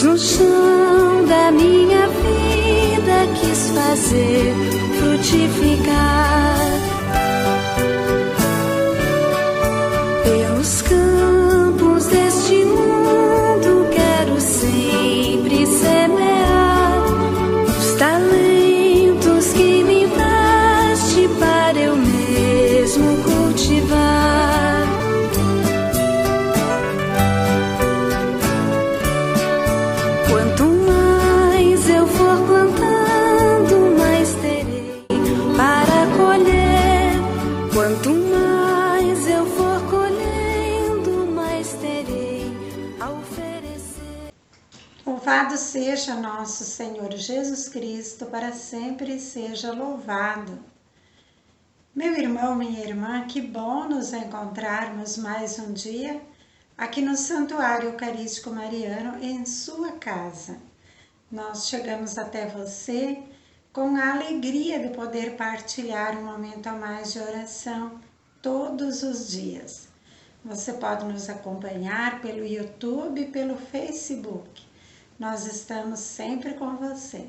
Pois no chão da minha vida quis fazer frutificar. Pelos campos deste mundo quero sempre semear os talentos que me deste para eu mesmo cultivar. Quanto mais eu for plantando, mais terei para colher. Quanto mais eu for colhendo, mais terei a oferecer. Louvado seja nosso Senhor Jesus Cristo, para sempre seja louvado. Meu irmão, minha irmã, que bom nos encontrarmos mais um dia aqui no Santuário Eucarístico Mariano, em sua casa. Nós chegamos até você com a alegria de poder partilhar um momento a mais de oração todos os dias. Você pode nos acompanhar pelo YouTube e pelo Facebook. Nós estamos sempre com você.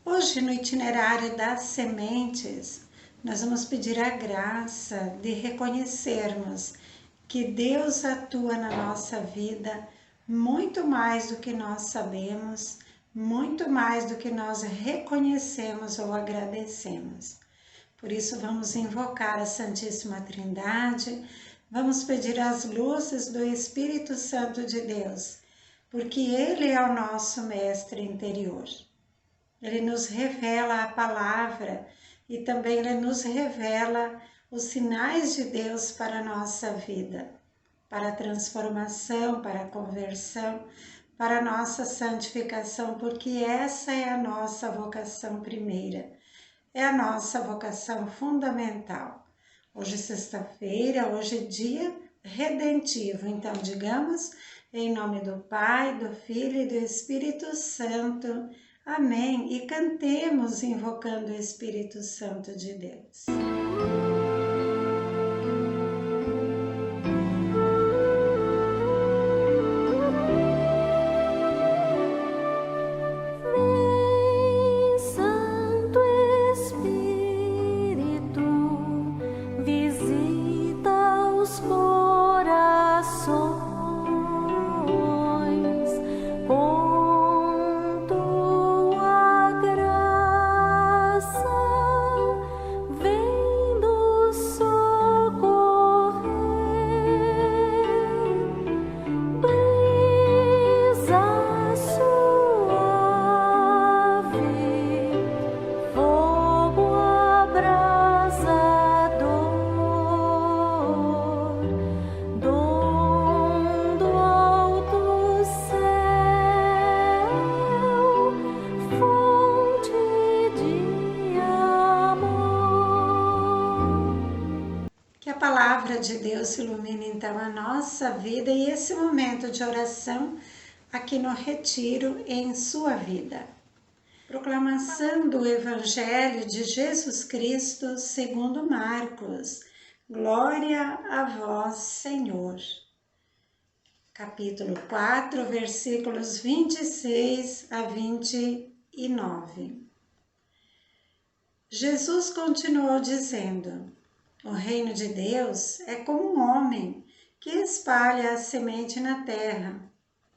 Hoje, no itinerário das sementes, nós vamos pedir a graça de reconhecermos que Deus atua na nossa vida muito mais do que nós sabemos, muito mais do que nós reconhecemos ou agradecemos. Por isso vamos invocar a Santíssima Trindade, vamos pedir as luzes do Espírito Santo de Deus, porque Ele é o nosso mestre interior. Ele nos revela a palavra e também Ele nos revela os sinais de Deus para a nossa vida, para a transformação, para a conversão, para a nossa santificação, porque essa é a nossa vocação primeira, é a nossa vocação fundamental. Hoje é sexta-feira, hoje é dia redentivo, então digamos, em nome do Pai, do Filho e do Espírito Santo, amém, e cantemos invocando o Espírito Santo de Deus. Que a palavra de Deus ilumine então a nossa vida e esse momento de oração aqui no retiro em sua vida. Proclamação do Evangelho de Jesus Cristo segundo Marcos. Glória a vós, Senhor. Capítulo 4, versículos 26 a 29. Jesus continuou dizendo: o reino de Deus é como um homem que espalha a semente na terra.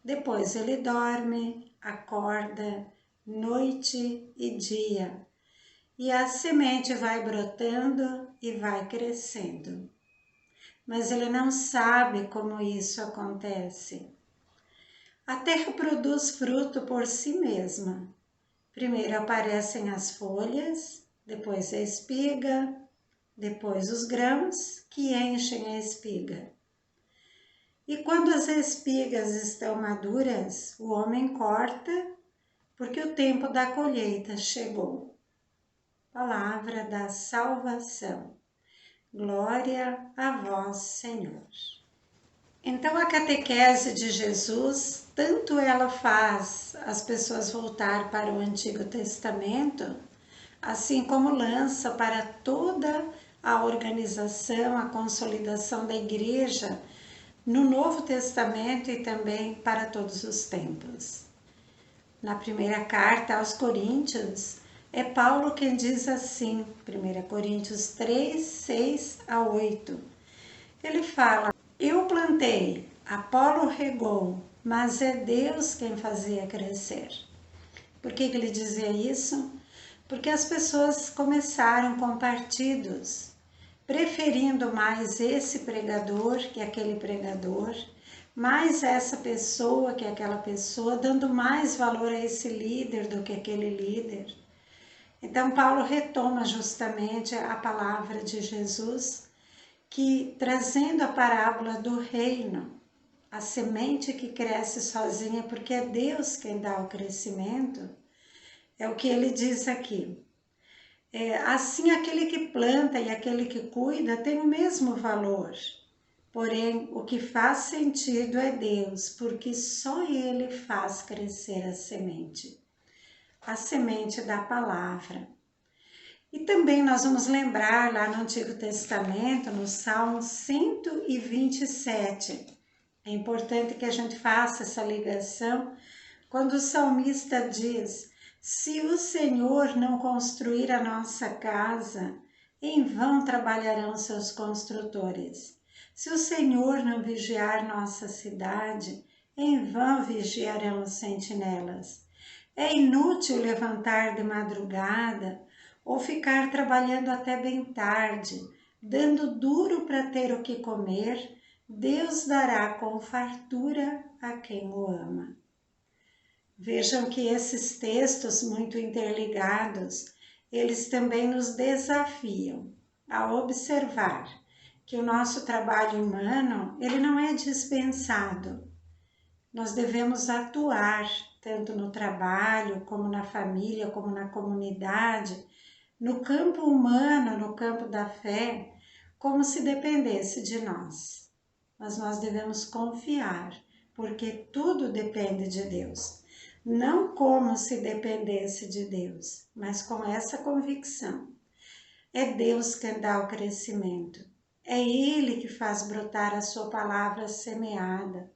Depois ele dorme, acorda, noite e dia, e a semente vai brotando e vai crescendo. Mas ele não sabe como isso acontece. A terra produz fruto por si mesma. Primeiro aparecem as folhas, depois a espiga, depois os grãos que enchem a espiga. E quando as espigas estão maduras, o homem corta, porque o tempo da colheita chegou. Palavra da salvação. Glória a vós, Senhor. Então a catequese de Jesus, tanto ela faz as pessoas voltar para o Antigo Testamento, assim como lança para toda a organização, a consolidação da igreja, no Novo Testamento e também para todos os tempos. Na primeira carta aos Coríntios, é Paulo quem diz assim, 1 Coríntios 3, 6 a 8. Ele fala: eu plantei, Apolo regou, mas é Deus quem fazia crescer. Por que ele dizia isso? Porque as pessoas começaram com partidos, preferindo mais esse pregador que aquele pregador, mais essa pessoa que aquela pessoa, dando mais valor a esse líder do que aquele líder. Então Paulo retoma justamente a palavra de Jesus, que trazendo a parábola do reino, a semente que cresce sozinha, porque é Deus quem dá o crescimento, é o que ele diz aqui. Assim, aquele que planta e aquele que cuida tem o mesmo valor. Porém, o que faz sentido é Deus, porque só Ele faz crescer a semente da palavra. E também nós vamos lembrar lá no Antigo Testamento, no Salmo 127. É importante que a gente faça essa ligação quando o salmista diz: se o Senhor não construir a nossa casa, em vão trabalharão seus construtores. Se o Senhor não vigiar nossa cidade, em vão vigiarão os sentinelas. É inútil levantar de madrugada ou ficar trabalhando até bem tarde, dando duro para ter o que comer. Deus dará com fartura a quem o ama. Vejam que esses textos muito interligados, eles também nos desafiam a observar que o nosso trabalho humano, ele não é dispensado. Nós devemos atuar tanto no trabalho, como na família, como na comunidade, no campo humano, no campo da fé, como se dependesse de nós. Mas nós devemos confiar, porque tudo depende de Deus. Não como se dependesse de Deus, mas com essa convicção. É Deus quem dá o crescimento. É Ele que faz brotar a sua palavra semeada,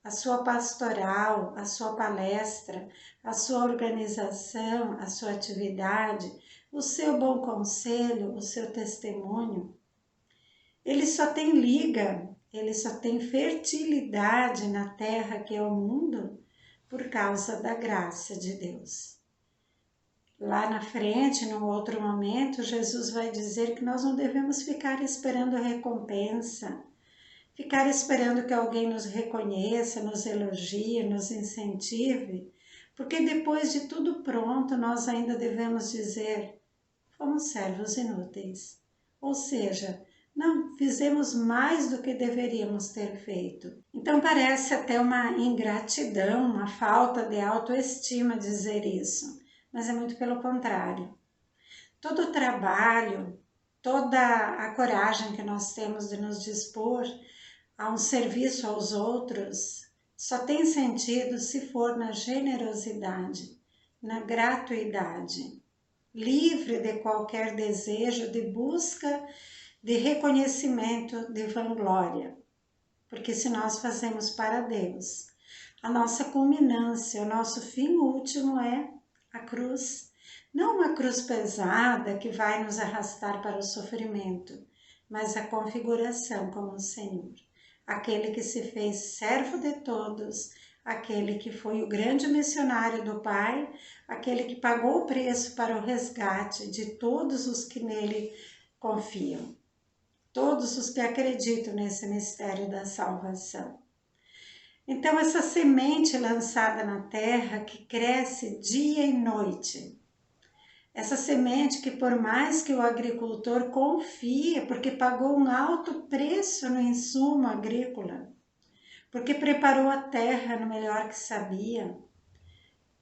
a sua pastoral, a sua palestra, a sua organização, a sua atividade, o seu bom conselho, o seu testemunho. Ele só tem liga, ele só tem fertilidade na terra que é o mundo por causa da graça de Deus. Lá na frente, num outro momento, Jesus vai dizer que nós não devemos ficar esperando recompensa, ficar esperando que alguém nos reconheça, nos elogie, nos incentive, porque depois de tudo pronto, nós ainda devemos dizer: fomos servos inúteis. Ou seja, não fizemos mais do que deveríamos ter feito. Então parece até uma ingratidão, uma falta de autoestima dizer isso, mas é muito pelo contrário. Todo o trabalho, toda a coragem que nós temos de nos dispor a um serviço aos outros, só tem sentido se for na generosidade, na gratuidade, livre de qualquer desejo de busca de reconhecimento, de vanglória. Porque se nós fazemos para Deus, a nossa culminância, o nosso fim último é a cruz. Não uma cruz pesada que vai nos arrastar para o sofrimento, mas a configuração como o Senhor. Aquele que se fez servo de todos, aquele que foi o grande missionário do Pai, aquele que pagou o preço para o resgate de todos os que nele confiam. Todos os que acreditam nesse mistério da salvação. Então, essa semente lançada na terra que cresce dia e noite, essa semente que por mais que o agricultor confie, porque pagou um alto preço no insumo agrícola, porque preparou a terra no melhor que sabia,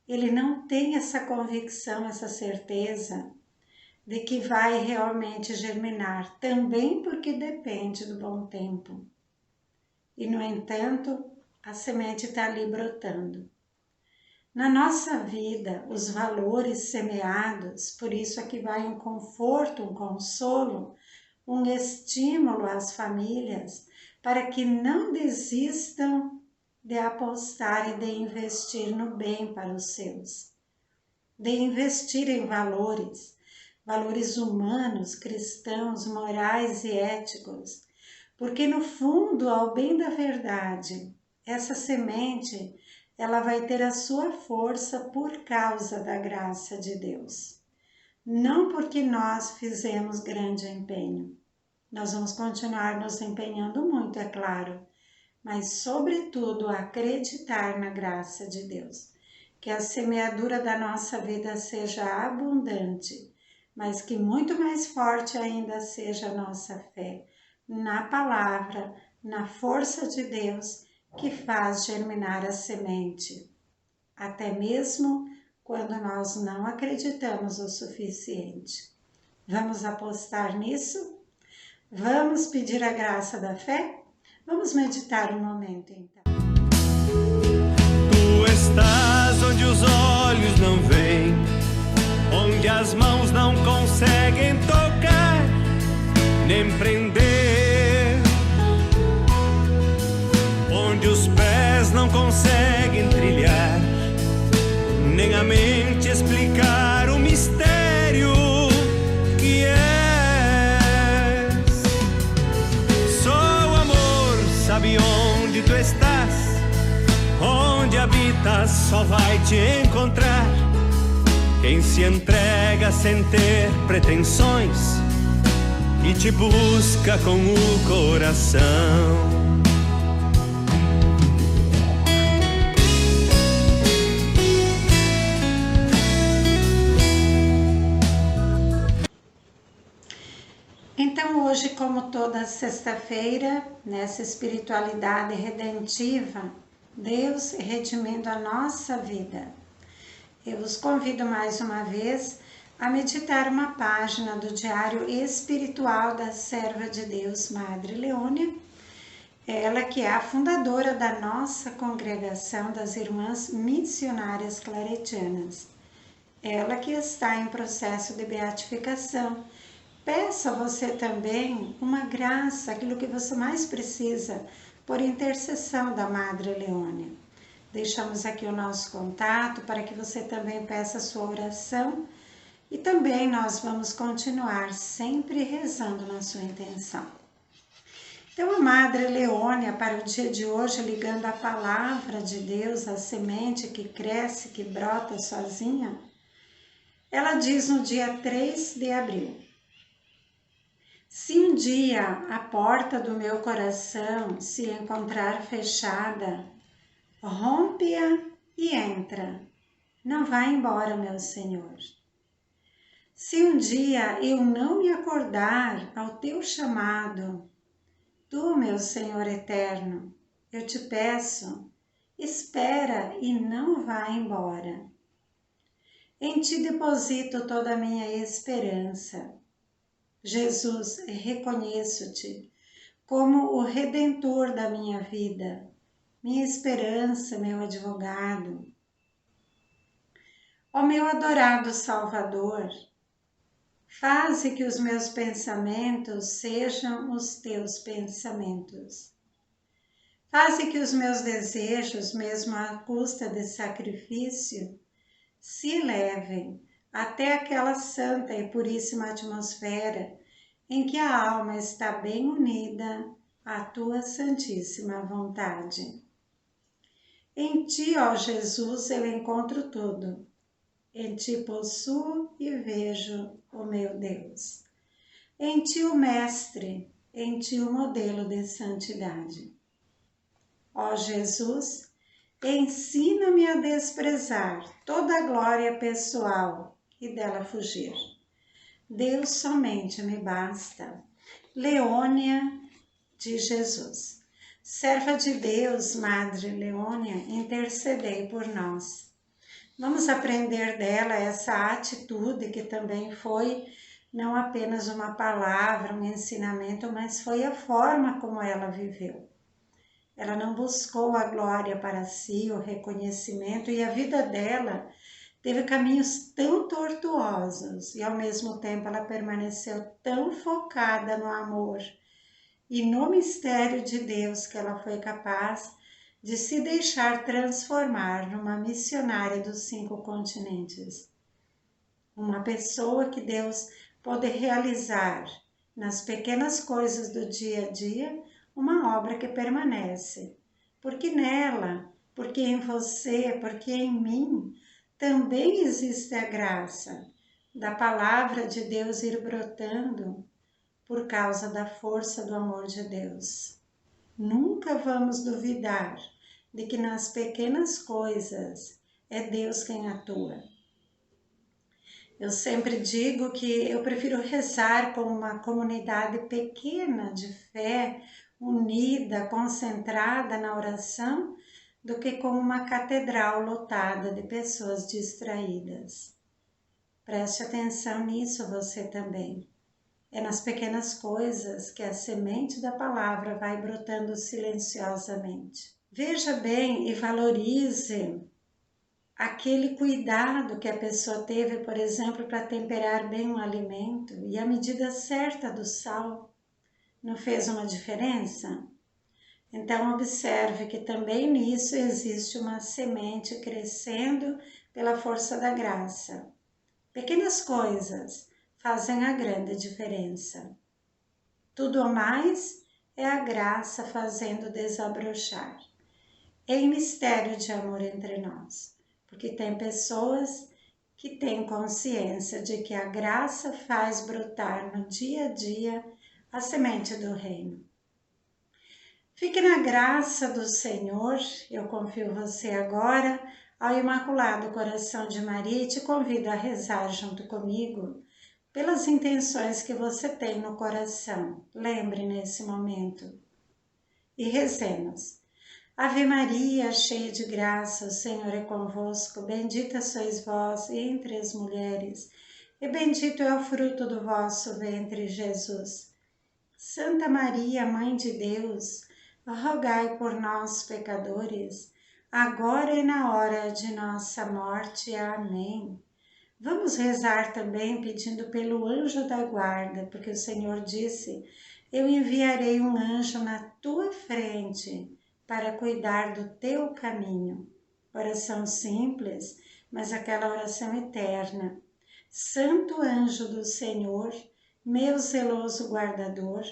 ele não tem essa convicção, essa certeza de que vai realmente germinar, também porque depende do bom tempo. E, no entanto, a semente está ali brotando. Na nossa vida, os valores semeados, por isso aqui vai um conforto, um consolo, um estímulo às famílias, para que não desistam de apostar e de investir no bem para os seus, de investir em valores humanos, cristãos, morais e éticos, porque no fundo, ao bem da verdade, essa semente, ela vai ter a sua força por causa da graça de Deus. Não porque nós fizemos grande empenho. Nós vamos continuar nos empenhando muito, é claro, mas sobretudo acreditar na graça de Deus. Que a semeadura da nossa vida seja abundante, mas que muito mais forte ainda seja a nossa fé na palavra, na força de Deus que faz germinar a semente, até mesmo quando nós não acreditamos o suficiente. Vamos apostar nisso? Vamos pedir a graça da fé? Vamos meditar um momento então. Tu estás onde os olhos não veem, onde as mãos não conseguem tocar, nem prender, onde os pés não conseguem trilhar, nem a mente explicar o mistério que és. Só o amor sabe onde tu estás, onde habitas só vai te encontrar. Quem se entrega sem ter pretensões e te busca com o coração. Então hoje, como toda sexta-feira, nessa espiritualidade redentiva, Deus redimindo a nossa vida, eu os convido mais uma vez a meditar uma página do Diário Espiritual da Serva de Deus, Madre Leônia, ela que é a fundadora da nossa congregação das Irmãs Missionárias Claretianas, ela que está em processo de beatificação. Peça a você também uma graça, aquilo que você mais precisa, por intercessão da Madre Leônia. Deixamos aqui o nosso contato para que você também peça a sua oração e também nós vamos continuar sempre rezando na sua intenção. Então a Madre Leônia, para o dia de hoje, ligando a palavra de Deus, a semente que cresce, que brota sozinha, ela diz no dia 3 de abril: se um dia a porta do meu coração se encontrar fechada, rompe-a e entra. Não vá embora, meu Senhor. Se um dia eu não me acordar ao teu chamado, tu, meu Senhor eterno, eu te peço, espera e não vá embora. Em ti deposito toda a minha esperança. Jesus, reconheço-te como o Redentor da minha vida, minha esperança, meu advogado. Ó meu adorado Salvador, faze que os meus pensamentos sejam os teus pensamentos. Faze que os meus desejos, mesmo à custa de sacrifício, se elevem até aquela santa e puríssima atmosfera em que a alma está bem unida à tua santíssima vontade. Em ti, ó Jesus, eu encontro tudo. Em ti possuo e vejo o meu Deus. Em ti o Mestre, em ti o modelo de santidade. Ó Jesus, ensina-me a desprezar toda a glória pessoal e dela fugir. Deus somente me basta. Leônia de Jesus. Serva de Deus, Madre Leônia, intercedei por nós. Vamos aprender dela essa atitude que também foi não apenas uma palavra, um ensinamento, mas foi a forma como ela viveu. Ela não buscou a glória para si, o reconhecimento, e a vida dela teve caminhos tão tortuosos e ao mesmo tempo ela permaneceu tão focada no amor e no mistério de Deus que ela foi capaz de se deixar transformar numa missionária dos 5 continentes. Uma pessoa que Deus pode realizar nas pequenas coisas do dia a dia uma obra que permanece. Porque nela, porque em você, porque em mim, também existe a graça da palavra de Deus ir brotando por causa da força do amor de Deus. Nunca vamos duvidar de que nas pequenas coisas é Deus quem atua. Eu sempre digo que eu prefiro rezar com uma comunidade pequena de fé, unida, concentrada na oração, do que com uma catedral lotada de pessoas distraídas. Preste atenção nisso você também. É nas pequenas coisas que a semente da palavra vai brotando silenciosamente. Veja bem e valorize aquele cuidado que a pessoa teve, por exemplo, para temperar bem um alimento e a medida certa do sal. Não fez uma diferença? Então observe que também nisso existe uma semente crescendo pela força da graça. Pequenas coisas fazem a grande diferença. Tudo o mais é a graça fazendo desabrochar. Em mistério de amor entre nós, porque tem pessoas que têm consciência de que a graça faz brotar no dia a dia a semente do reino. Fique na graça do Senhor, eu confio você agora ao Imaculado Coração de Maria e te convido a rezar junto comigo pelas intenções que você tem no coração. Lembre nesse momento. E rezemos. Ave Maria, cheia de graça, o Senhor é convosco, bendita sois vós entre as mulheres, e bendito é o fruto do vosso ventre, Jesus. Santa Maria, Mãe de Deus, rogai por nós, pecadores, agora e na hora de nossa morte. Amém. Vamos rezar também pedindo pelo anjo da guarda, porque o Senhor disse, eu enviarei um anjo na tua frente, para cuidar do teu caminho. Oração simples, mas aquela oração eterna. Santo anjo do Senhor, meu zeloso guardador,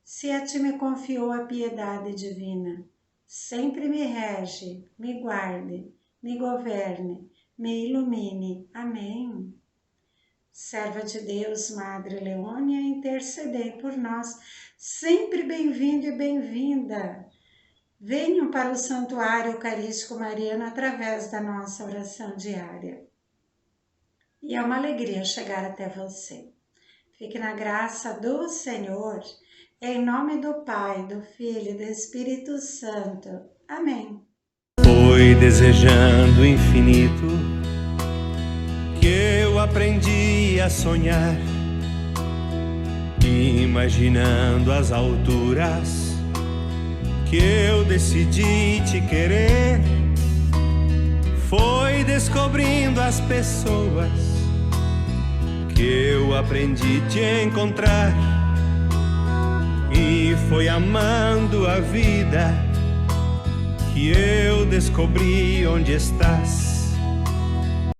se a ti me confiou a piedade divina, sempre me rege, me guarde, me governe, me ilumine. Amém. Serva de Deus, Madre Leônia, intercedei por nós, sempre bem-vindo e bem-vinda. Venham para o Santuário Eucarístico Mariano através da nossa oração diária. E é uma alegria chegar até você. Fique na graça do Senhor, em nome do Pai, do Filho e do Espírito Santo. Amém. Foi desejando o infinito que eu aprendi a sonhar, imaginando as alturas que eu decidi te querer. Foi descobrindo as pessoas que eu aprendi te encontrar, e foi amando a vida que eu descobri onde estás.